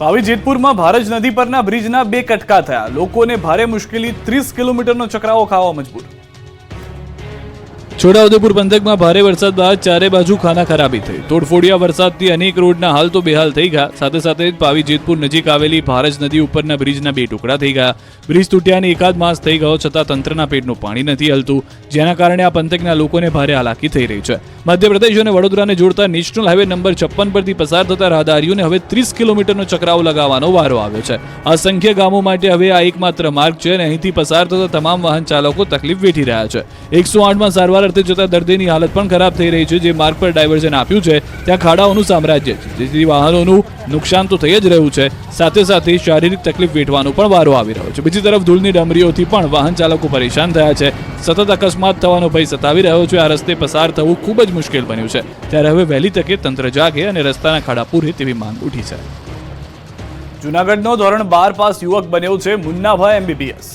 પાવી જેતપુરમાં ભારજ નદી પરના બ્રિજના 2 કટકા થયા. લોકોને ભારે મુશ્કેલી, 30 કિલોમીટરનો ચકરાવો ખાવા મજબૂર. છોટાઉદેપુર પંથકમાં ભારે વરસાદ બાદ ચારે બાજુ ખાના ખરાબી થઈ. તોડફોડિયા વરસાદથી અનેક રોડના હાલ તો બેહાલ થઈ ગયા. સાથે સાથે જ પાવી જેતપુર નજીક આવેલી ભારજ નદી ઉપરના બ્રિજના 2 ટુકડા થઈ ગયા. બ્રિજ તૂટ્યાને એકાદ માસ થઈ ગયો છતાં તંત્રના પેટનું પાણી નથી હલતું, જેના કારણે આ પંથકના લોકોને ભારે હાલાકી થઈ રહી છે. મધ્યપ્રદેશ અને વડોદરાને જોડતા નેશનલ હાઈવે નંબર 56 પરથી પસાર થતા રાહદારીઓને હવે 30 કિલોમીટરનો ચકરાવો લગાવવાનો વારો આવ્યો છે. અસંખ્ય ગામો માટે હવે આ એકમાત્ર માર્ગ છે અને અહીંથી પસાર થતા તમામ વાહન ચાલકો તકલીફ વેઠી રહ્યા છે. 108માં સારવાર અર્થે જતા દર્દીની હાલત પણ ખરાબ થઈ રહી છે. જે માર્ગ પર ડાયવર્ઝન આપ્યું છે ત્યાં ખાડાઓનું સામ્રાજ્ય છે, જેથી વાહનોનું નુકસાન તો થઈ જ રહ્યું છે, સાથે સાથે શારીરિક તકલીફ વેઠવાનો પણ વારો આવી રહ્યો છે. બીજી તરફ ધૂળની ડમરીઓથી પણ વાહન ચાલકો પરેશાન થયા છે. સતત અકસ્માત થવાનો ભય સતાવી રહ્યો છે. આ રસ્તે પસાર થવું ખૂબ જ મુશ્કેલ બન્યું છે. ત્યારે હવે વહેલી તકે તંત્ર જાગે અને રસ્તાના ખાડા પૂરે તેવી માંગ ઉઠી છે. જૂનાગઢનો ધોરણ 12 પાસ યુવક બન્યો છે મુન્નાભાઈ MBBS.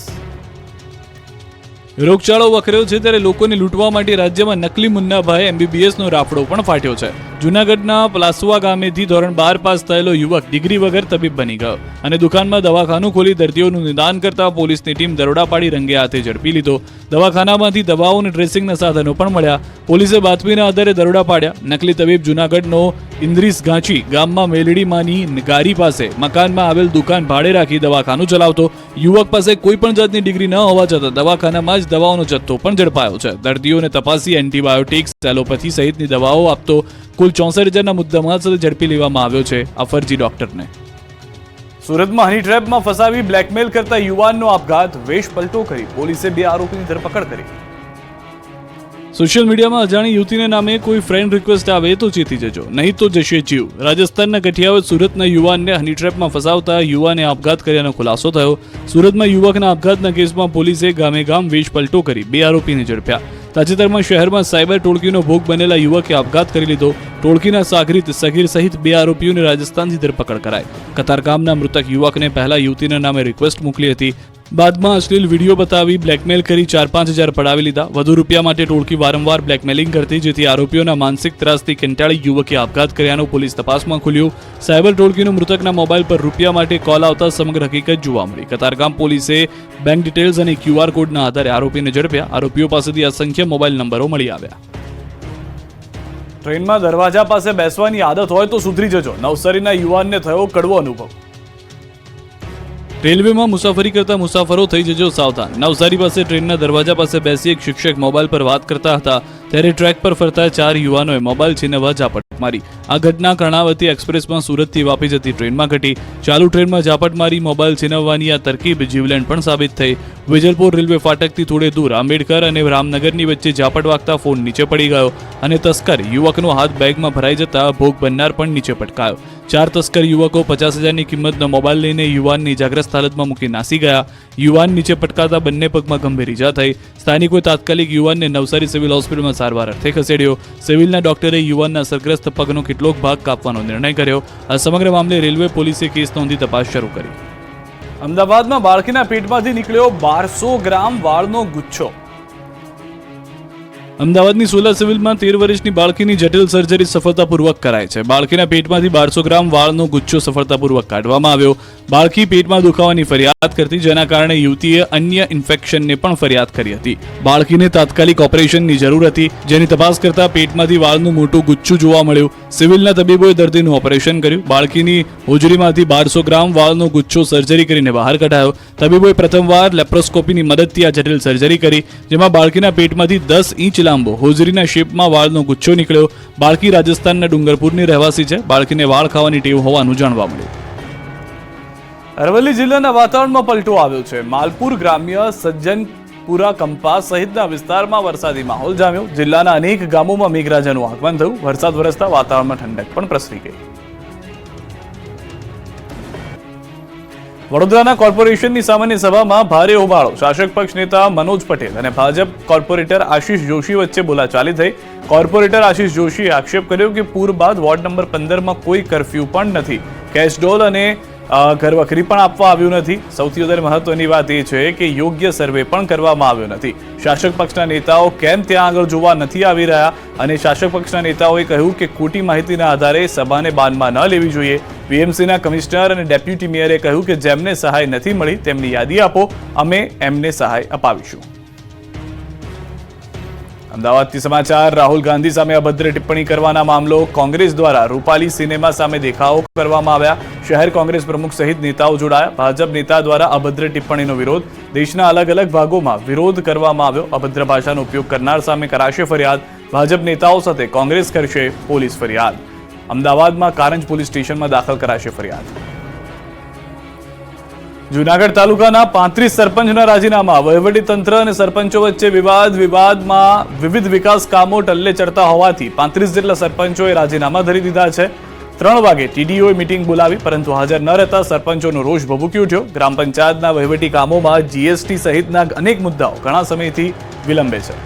રોગચાળો વકર્યો છે ત્યારે લોકોને લૂંટવા માટે રાજ્યમાં નકલી મુન્નાભાઈ MBBS નો રાફડો પણ ફાટ્યો છે. જૂનાગઢના પ્લાસવા ગામેથી ધોરણ 12 પાસ થયેલો યુવક ડિગ્રી વગર તબીબ બની ગયો અને દુકાનમાં દવાખાનું ખોલી દર્દીઓનું નિદાન કરતા પોલીસની ટીમ દરોડા પાડી રંગે હાથે ઝડપી લીધો. દવાખાનામાંથી દવાઓ અને ડ્રેસિંગના સાધનો પણ મળ્યા. પોલીસે બાતમીના આધારે દરોડા પાડ્યા. નકલી તબીબ જૂનાગઢનો ઇન્દ્રીસ ગાંચી ગામમાં મેલડીમાંની ગારી પાસે મકાનમાં આવેલ દુકાન ભાડે રાખી દવાખાનું ચલાવતો. યુવક પાસે કોઈ પણ જાતની ડિગ્રી ન હોવા છતાં દવાખાનામાં જ દવાઓનો જથ્થો પણ ઝડપાયો છે. દર્દીઓને તપાસી એન્ટીબાયોટિક્સ, એલોપેથી સહિતની દવાઓ આપતો કુલ 64,000ના મુદ્દામાલ સાથે ઝડપી લેવામાં આવ્યો છે આ ફરજી ડોક્ટરને. સુરતમાં હની ટ્રેપમાં ફસાવી બ્લેકમેલ કરતા યુવાનનો આપઘાત, વેશ પલટો કરી પોલીસે 2 આરોપીની ધરપકડ કરી. સોશિયલ મીડિયામાં અજાણી યુવતીને નામે કોઈ ફ્રેન્ડ રિક્વેસ્ટ આવે તો ચેતી જજો, નહીં તો જશે જીવ. રાજસ્થાનના કઠિયાવાડ સુરતના યુવાનને હની ટ્રેપમાં ફસાવતા યુવાને આપઘાત કર્યાનો ખુલાસો થયો. સુરતમાં યુવકના આપઘાતના કેસમાં પોલીસે ગામે ગામ વેશ પલટો કરી 2 આરોપીને ઝડપ્યા. તાજેતરમાં શહેરમાં સાયબર ટોળકીનો ભોગ બનેલા યુવકે આપઘાત કરી લીધો. ટોળકીના સાગરીત સગીર સહિત 2 આરોપીઓને રાજસ્થાનથી ધરપકડ કરાઈ. કતારગામના મૃતક યુવકને પહેલા યુવતીના નામે રિક્વેસ્ટ મોકલી હતી, બાદમાં અશ્લીલ વિડીયો બતાવી બ્લેકમેલ કરી 4-5 હજાર પડાવી લીધા. વધુ રૂપિયા માટે ટોળકી વારંવાર બ્લેકમેલિંગ કરતી, જેથી આરોપીઓના માનસિક ત્રાસથી કંટાળી યુવકે આપઘાત કર્યાનું પોલીસ તપાસમાં ખુલ્યું. સાયબર ટોળકીનો મૃતકના મોબાઈલ પર રૂપિયા માટે કોલ આવતા સમગ્ર હકીકત જોવા મળી. કતારગામ પોલીસે બેંક ડિટેલ્સ અને QR કોડના આધારે આરોપીને ઝડપ્યા. આરોપીઓ પાસેથી અસંખ્ય મોબાઈલ નંબરો મળી આવ્યા. ટ્રેનમાં દરવાજા પાસે બેસવાની આદત હોય તો સુધરી જજો, નવસારીના યુવાનને થયો કડવો અનુભવ. રેલવેમાં મુસાફરી કરતા મુસાફરો થઈ જજો સાવધાન. નવસારી પાસે ટ્રેનના દરવાજા પાસે બેસી એક શિક્ષક મોબાઈલ પર વાત કરતા હતા, ત્યારે ટ્રેક પર ફરતા 4 યુવાનોએ મોબાઈલ છીનવવા ઝાપટ મારી. આ ઘટના કર્ણાવતી એક્સપ્રેસમાં સુરતથી વાપી જતી ટ્રેનમાં ઘટી. ચાલુ ટ્રેનમાં ઝાપટ મારી મોબાઈલ છીનવવાની આ તરકીબ જીવલેણ પણ સાબિત થઈ. વેજલપુર રેલવે ફાટકથી થોડે દૂર આંબેડકર અને રામનગરની વચ્ચે ઝાપટ વાગતા ફોન નીચે પડી ગયો અને તસ્કર યુવકનો હાથ બેગમાં ભરાઈ જતા ભોગ બનનાર પણ નીચે પટકાયો. 4 તસ્કર યુવકો 50,000ની કિંમતનો મોબાઈલ લઈને યુવાનને ઇજાગ્રસ્ત હાલતમાં મૂકી નાસી ગયા. યુવાન નીચે પટકાતા બંને પગમાં ગંભીર ઇજા થઈ. સ્થાનિકોએ તાત્કાલિક યુવાનને નવસારી સિવિલ હોસ્પિટલમાં સારવાર અર્થે ખસેડ્યો. સિવિલના ડોક્ટરે યુવાનના અસરગ્રસ્ત પગનો કેટલોક ભાગ કાપવાનો નિર્ણય કર્યો. આ સમગ્ર મામલે રેલવે પોલીસે કેસ નોંધી તપાસ શરૂ કરી. અમદાવાદમાં બાળકીના પેટમાંથી નીકળ્યો 1200 ગ્રામ વાળનો ગુચ્છો. અમદાવાદની સોલા સિવિલમાં 13 વર્ષની બાળકીની જટિલ સર્જરી સફળતાપૂર્વક કરાઈ છે. બાળકીના પેટમાંથી 1200 ગ્રામ વાળનો ગુચ્છો સફળતાપૂર્વક કાઢવામાં આવ્યો. બાળકી પેટમાં દુખાવાની ફરિયાદ કરતી, જેના કારણે યુવતીએ અન્ય ઇન્ફેક્શનને પણ ફરિયાદ કરી હતી. બાળકીને તાત્કાલિક ઓપરેશનની જરૂર હતી, જેની તપાસ કરતા પેટમાંથી વાળનું મોટું ગુચ્છું જોવા મળ્યું. સિવિલના તબીબોએ દર્દીનું ઓપરેશન કર્યું. બાળકીની હોજરીમાંથી 1200 ગ્રામ વાળનો ગુચ્છો સર્જરી કરીને બહાર કઢાયો. તબીબોએ પ્રથમવાર લેપ્રોસ્કોપીની મદદથી આ જટિલ સર્જરી કરી, જેમાં બાળકીના પેટમાંથી 10 ઇંચ લાંબો હોજરીના શેપમાં વાળનો ગુચ્છો નીકળ્યો. બાળકી રાજસ્થાનના ડુંગરપુરની રહેવાસી છે. બાળકીને વાળ ખાવાની ટેવ હોવાનું જાણવા મળ્યું. અરવલ્લી જિલ્લાના વાતાવરણમાં પલટો આવ્યો છે. માલપુર ગ્રામ્ય, સજ્જનપુરા, કંપા સહિતના વિસ્તારમાં વરસાદી માહોલ જામ્યો. જિલ્લાના અનેક ગામોમાં મેઘરાજાનું આગમન થયું. વરસાદ વરસતા વાતાવરણમાં ઠંડક પણ પ્રસરી ગઈ. વડોદરાના કોર્પોરેશનની સામાન્ય સભામાં ભારે હોબાળો. શાસક પક્ષ નેતા મનોજ પટેલ અને ભાજપ કોર્પોરેટર આશિષ જોશી વચ્ચે બોલાચાલી થઈ. કોર્પોરેટર આશિષ જોશીએ આક્ષેપ કર્યો કે પૂર બાદ વોર્ડ નંબર 15માં કોઈ કર્ફ્યુ પણ નથી. કેશડોલ અને ઘરવખરી પણ આપવા આવ્યું નથી. સૌથી વધારે મહત્વની વાત એ છે કે યોગ્ય સર્વે પણ કરવામાં આવ્યો નથી. શાસક પક્ષના નેતાઓ કેમ ત્યાં આગળ જોવા નથી આવી રહ્યા અને શાસક પક્ષના નેતાઓએ કહ્યું કે ખોટી માહિતીના આધારે સભાને બાનમાં ન લેવી જોઈએ. વીએમસીના કમિશનર અને ડેપ્યુટી મેયરે કહ્યું કે જેમને સહાય નથી મળી તેમની યાદી આપો, અમે એમને સહાય અપાવીશું. અમદાવાદથી સમાચાર. રાહુલ ગાંધી સામે અભદ્ર ટિપ્પણી કરવાના મામલો. કોંગ્રેસ દ્વારા રૂપાલી સિનેમા સામે દેખાવો કરવામાં આવ્યા. શહેર કોંગ્રેસ પ્રમુખ સહિત નેતાઓ જોડાયા. ભાજપ નેતા દ્વારા અભદ્ર ટિપ્પણીનો વિરોધ. દેશના અલગ અલગ ભાગોમાં વિરોધ કરવામાં આવ્યો. અભદ્ર ભાષાનો ઉપયોગ કરનાર સામે કરાશે ફરિયાદ. ભાજપ નેતાઓ સાથે કોંગ્રેસ કરશે પોલીસ ફરિયાદ. અમદાવાદમાં કારંજ પોલીસ સ્ટેશનમાં દાખલ કરાશે ફરિયાદ. જૂનાગઢ તાલુકાના 35 સરપંચના રાજીનામા. વહીવટીતંત્ર અને સરપંચો વચ્ચે વિવાદમાં વિવિધ વિકાસ કામો ટલ્લે ચડતા હોવાથી 35 જેટલા સરપંચોએ રાજીનામા ધરી દીધા છે. 3 વાગે ટીડીઓએ મીટિંગ બોલાવી, પરંતુ હાજર ન રહેતા સરપંચોનો રોષ ભભૂકી ઉઠ્યો. ગ્રામ પંચાયતના વહીવટી કામોમાં જીએસટી સહિતના અનેક મુદ્દાઓ ઘણા સમયથી વિલંબે છે.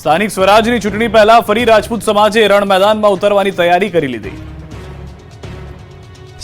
સ્થાનિક સ્વરાજની ચૂંટણી પહેલા ફરી રાજપૂત સમાજે રણ મેદાનમાં ઉતરવાની તૈયારી કરી લીધી.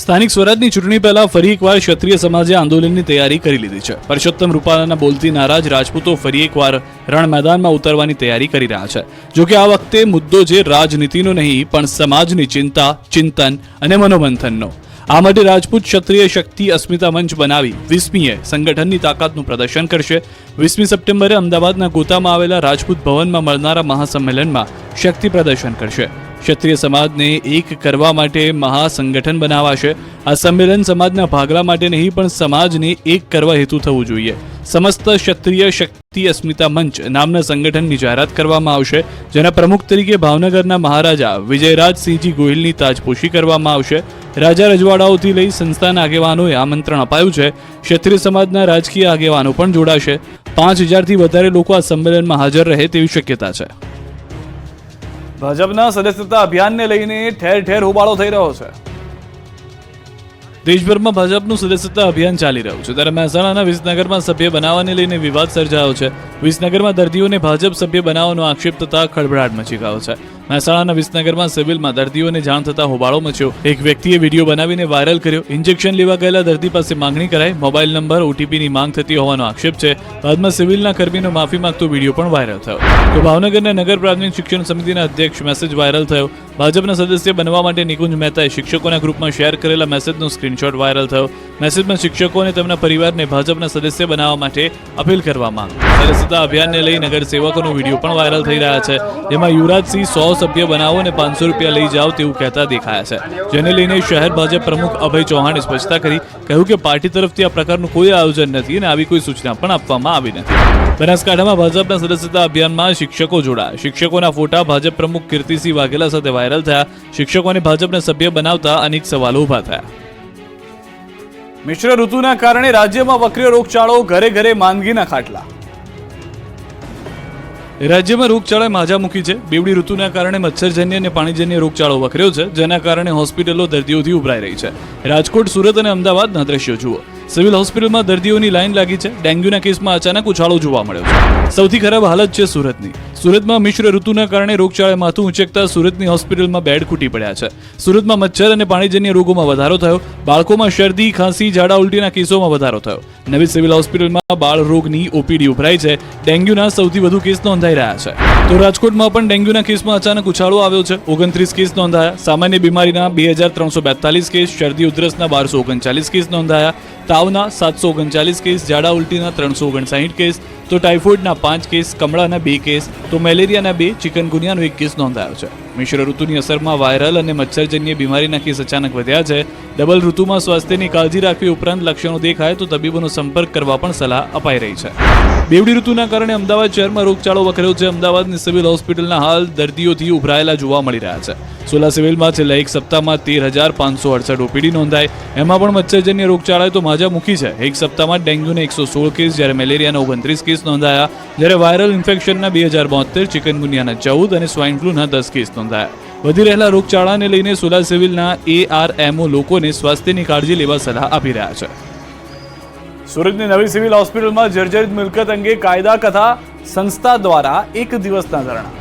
સ્થાનિક સ્વરાજની ચૂંટણી પહેલા ફરી એકવાર ક્ષત્રિય સમાજે આંદોલનની તૈયારી કરી લીધી છે. પરસોત્તમ રૂપાલાના બોલતી નારાજ રાજપૂતો ફરી એકવાર રણ મેદાનમાં ઉતરવાની તૈયારી કરી રહ્યા છે. જોકે આ વખતે મુદ્દો જે રાજનીતિનો નહીં પણ સમાજની ચિંતા, ચિંતન અને મનોમંથનનો. આ માટે રાજપૂત ક્ષત્રિય શક્તિ અસ્મિતા મંચ બનાવી 20મીએ સંગઠનની તાકાતનું પ્રદર્શન કરશે. 20મી સપ્ટેમ્બરે અમદાવાદના ગોતામાં આવેલા રાજપૂત ભવનમાં મળનારા મહાસંમેલનમાં શક્તિ પ્રદર્શન કરશે. ક્ષત્રિય સમાજને એક કરવા માટે મહાસંગઠન બનાવાશે. આ સંમેલન સમાજના ભાગલા માટે નહીં પણ સમાજને એક કરવા હેતુ થવું જોઈએ. સમસ્ત ક્ષત્રિય શક્તિ અસ્મિતા મંચ નામના સંગઠનની જાહેરાત કરવામાં આવશે, જેના પ્રમુખ તરીકે ભાવનગરના મહારાજા વિજયરાજસિંહજી ગોહિલની તાજપોશી કરવામાં આવશે. રાજા રજવાડાઓથી લઈ સંસ્થાના આગેવાનોએ આમંત્રણ અપાયું છે. ક્ષત્રિય સમાજના રાજકીય આગેવાનો પણ જોડાશે. 5000થી વધારે લોકો આ સંમેલનમાં હાજર રહે તેવી શક્યતા છે. ભાજપના સદસ્યતા અભિયાનને લઈને ઠેર ઠેર હોબાળો થઈ રહ્યો છે. દેશભરમાં ભાજપનું સદસ્યતા અભિયાન ચાલી રહ્યું છે, ત્યારે મહેસાણાના વિસનગરમાં સભ્ય બનાવવાને લઈને વિવાદ સર્જાયો છે. વિસનગરમાં દર્દીઓને ભાજપ સભ્ય બનાવવાનો આક્ષેપ થતા ખળભળાટ મચી ગયો છે. મહેસાણાના વિસનગરમાં સિવિલમાં દર્દીઓને જાણ થતા હોબાળો મચ્યો. એક વ્યક્તિએ વિડીયો બનાવીને વાયરલ કર્યો. ઇન્જેક્શન લેવા ગયેલા દર્દી પાસે માંગણી કરાઈ. મોબાઈલ નંબર, ઓટીપીની માંગ થતી હોવાનો આક્ષેપ છે. બાદમાં સિવિલના કર્મીનો માફી માંગતો વિડીયો પણ વાયરલ થયો. તો ભાવનગરના નગર પ્રાથમિક શિક્ષણ સમિતિના અધ્યક્ષ મેસેજ વાયરલ થયો. ભાજપના સદસ્ય બનવા માટે નિકુંજ મહેતાએ શિક્ષકોના ગ્રુપમાં શેર કરેલા મેસેજનો સ્ક્રીનશોટ વાયરલ થયો. મેસેજમાં શિક્ષકો અને તેમના પરિવારને ભાજપના સદસ્ય બનાવવા માટે અપીલ કરવામાં આવી. સદસ્યતા અભિયાનને લઈ નગરસેવકોનો વિડીયો પણ વાયરલ થઈ રહ્યા છે, જેમાં યુવરાજસિંહ 100 સભ્ય બનાવો અને 500 રૂપિયા લઈ જાઓ તેવું કહેતા દેખાયા છે. જેને લઈને શહેર ભાજપ પ્રમુખ અભય ચૌહાણે સ્પષ્ટતા કરી. કહ્યું કે પાર્ટી તરફથી આ પ્રકારનું કોઈ આયોજન નથી અને આવી કોઈ સૂચના પણ આપવામાં આવી નથી. બનાસકાંઠામાં ભાજપના સદસ્યતા અભિયાનમાં શિક્ષકો જોડાયા. શિક્ષકોના ફોટા ભાજપ પ્રમુખ કીર્તિસિંહ વાઘેલા સાથે વાયરલ થયા. શિક્ષકોને ભાજપના સભ્ય બનાવતા અનેક સવાલો ઊભા થયા. મિશ્ર ઋતુના કારણે રાજ્યમાં વકર્યો રોગચાળો. ઘરે ઘરે માંદગીના ખાટલા. રાજ્યમાં રોગચાળાએ માજા મૂકી છે. બેવડી ઋતુના કારણે મચ્છરજન્ય અને પાણીજન્ય રોગચાળો વકર્યો છે, જેના કારણે હોસ્પિટલો દર્દીઓથી ઉભરાઈ રહી છે. રાજકોટ, સુરત અને અમદાવાદના દ્રશ્યો જુઓ. સિવિલ હોસ્પિટલમાં દર્દીઓની લાઈન લાગી છે. ડેન્ગ્યુના કેસમાં અચાનક ઉછાળો જોવા મળ્યો છે. સૌથી ખરાબ હાલત છે સુરતની. સુરતમાં મિશ્ર ઋતુના કારણે રોગચાળાએ માથું ઉંચકતા સુરતની હોસ્પિટલમાં બેડ ખૂટી પડ્યા છે. સુરતમાં મચ્છર અને પાણીજન્ય રોગોમાં વધારો થયો. બાળકોમાં શરદી, ખાંસી, ઝાડા ઉલટીના કેસોમાં વધારો થયો. નવી સિવિલ હોસ્પિટલમાં બાળ રોગની ઓપીડી ઉભરાઈ છે. ડેન્ગ્યુના સૌથી વધુ કેસ નોંધાઈ રહ્યા છે. તો રાજકોટમાં પણ ડેન્ગ્યુના કેસમાં અચાનક ઉછાળો આવ્યો છે. 29 કેસ નોંધાયા. સામાન્ય બીમારીના 2342 કેસ, શરદી ઉધરસના 1239 કેસ નોંધાયા. તાવના 739 કેસ, ઝાડા ઉલટીના 359 કેસ, તો ટાઇફોઇડના 5 કેસ, કમળાના 2 કેસ, તો મેલેરિયાના 2, ચિકનગુનિયાનો 1 કેસ નોંધાયો છે. મિશ્ર ઋતુની અસરમાં વાયરલ અને મચ્છરજન્ય બીમારીના કેસ અચાનક વધ્યા છે. ડબલ ઋતુમાં સ્વાસ્થ્યની કાળજી રાખવી ઉપરાંત લક્ષણો દેખાય તો તબીબોનો સંપર્ક કરવા પણ સલાહ અપાઈ રહી છે. બેવડી ઋતુના કારણે અમદાવાદ શહેરમાં રોગચાળો વકર્યો છે. અમદાવાદની સિવિલ હોસ્પિટલના હાલ દર્દીઓથી ઉભરાયેલા જોવા મળી રહ્યા છે. સોલા સિવિલમાં છેલ્લા એક સપ્તાહમાં 13,568 ઓપીડી નોંધાય. એમાં પણ મચ્છરજન્ય રોગચાળાએ તો માજા મૂકી છે. એક સપ્તાહમાં ડેન્ગ્યુના 116 કેસ, જ્યારે મેલેરિયાના 29 કેસ નોંધાયા, જ્યારે વાયરલ ઇન્ફેક્શનના 2072, ચિકનગુનિયાના 14 અને સ્વાઇન ફ્લૂના 10 કેસ નોંધાયા. વધી રહેલા રોગચાળાને લઈને સોલા સિવિલના ARMO લોકોને સ્વાસ્થ્યની કાળજી લેવા સલાહ આપી રહ્યા છે. સુરતની નવી સિવિલ હોસ્પિટલમાં જર્જરિત મિલકત અંગે કાયદા કથા સંસ્થા દ્વારા 1 દિવસના ધરણા.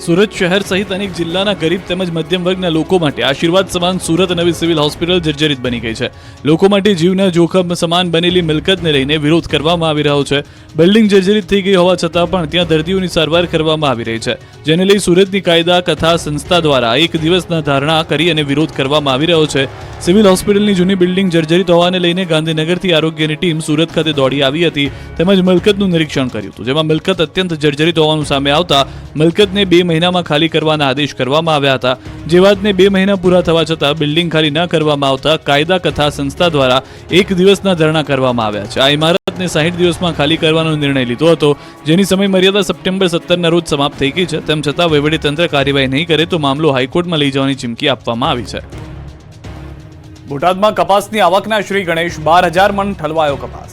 સુરત શહેર સહિત અનેક જિલ્લાના ગરીબ તેમજ મધ્યમ વર્ગના લોકો માટે આશીર્વાદ સમાન સુરત નવી સિવિલ હોસ્પિટલ જર્જરિત બની ગઈ છે. લોકો માટે જીવના જોખમ સમાન બનેલી મિલકતને લઈને વિરોધ કરવામાં આવી રહ્યો છે. બિલ્ડિંગ જર્જરિત થઈ ગઈ હોવા છતાં પણ ત્યાં દર્દીઓની સારવાર કરવામાં આવી રહી છે, જેને લઈ સુરતની કાયદા કથા સંસ્થા દ્વારા એક દિવસના ધારણા કરી અને વિરોધ કરવામાં આવી રહ્યો છે. સિવિલ હોસ્પિટલની જૂની બિલ્ડિંગ જર્જરિત હોવાને લઈને ગાંધીનગરથી આરોગ્યની ટીમ સુરત ખાતે દોડી આવી હતી, તેમજ મિલકતનું નિરીક્ષણ કર્યું હતું, જેમાં મિલકત અત્યંત જર્જરિત હોવાનું સામે આવતા મિલકતને 2 મહિનામાં ખાલી કરવાના આદેશ કરવામાં આવ્યા હતા. જે વાતને 2 મહિના પૂરા થવા છતાં બિલ્ડિંગ ખાલી ન કરવામાં આવતા કાયદા કથા સંસ્થા દ્વારા એક દિવસના ધરણા કરવામાં આવ્યા છે. આ ઇમારતને 60 દિવસમાં ખાલી કરવાનો નિર્ણય લીધો હતો, જેની સમય મર્યાદા સપ્ટેમ્બર 17ના રોજ સમાપ્ત થઈ ગઈ છે. તેમ છતાં વહીવટીતંત્ર કાર્યવાહી નહીં કરે તો મામલો હાઈકોર્ટમાં લઈ જવાની ચીમકી આપવામાં આવી છે. બોટાદમાં કપાસની આવકના શ્રી ગણેશ 12,000 મણ ઠલવાયો કપાસ.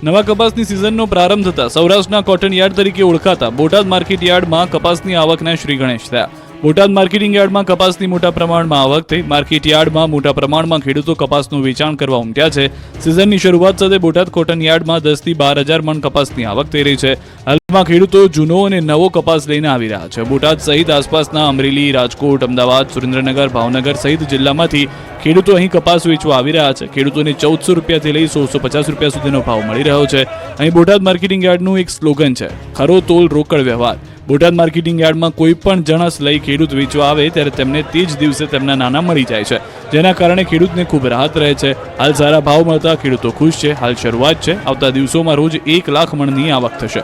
નવા કપાસની સિઝનનો પ્રારંભ થતા સૌરાષ્ટ્રના કોટન યાર્ડ તરીકે ઓળખાતા બોટાદ માર્કેટ યાર્ડમાં કપાસની આવકના શ્રી ગણેશ થયા. બોટાદ માર્કેટિંગ યાર્ડમાં કપાસની મોટા પ્રમાણમાં આવક થઈ. માર્કેટ યાર્ડમાં મોટા પ્રમાણમાં ખેડૂતો કપાસનું વેચાણ કરવા ઉમટ્યા છે. સિઝનની શરૂઆત સાથે બોટાદ કોટન યાર્ડમાં 10 થી 12,000 મણ કપાસની આવક થઈ રહી છે. હાલમાં ખેડૂતો જૂનો અને નવો કપાસ લઈને આવી રહ્યા છે. બોટાદ સહિત આસપાસના અમરેલી, રાજકોટ, અમદાવાદ, સુરેન્દ્રનગર, ભાવનગર સહિત જિલ્લામાંથી ખેડૂતો અહીં કપાસ વેચવા આવી રહ્યા છે. ખેડૂતોને 1400 રૂપિયાથી લઈ 1650 રૂપિયા સુધીનો ભાવ મળી રહ્યો છે. અહીં બોટાદ માર્કેટિંગ યાર્ડનું એક સ્લોગન છે, ખરો તોલ રોકડ વ્યવહાર. બોટાદ માર્કેટિંગ યાર્ડમાં કોઈ પણ જણસ લઈ ખેડૂત વેચવા આવે ત્યારે તેમને તે જ દિવસે તેમના નાના મળી જાય છે, જેના કારણે ખેડૂતને ખૂબ રાહત રહે છે. હાલ સારા ભાવ મળતા ખેડૂતો ખુશ છે. હાલ શરૂઆત છે, આવતા દિવસોમાં રોજ 1 લાખ મણની આવક થશે.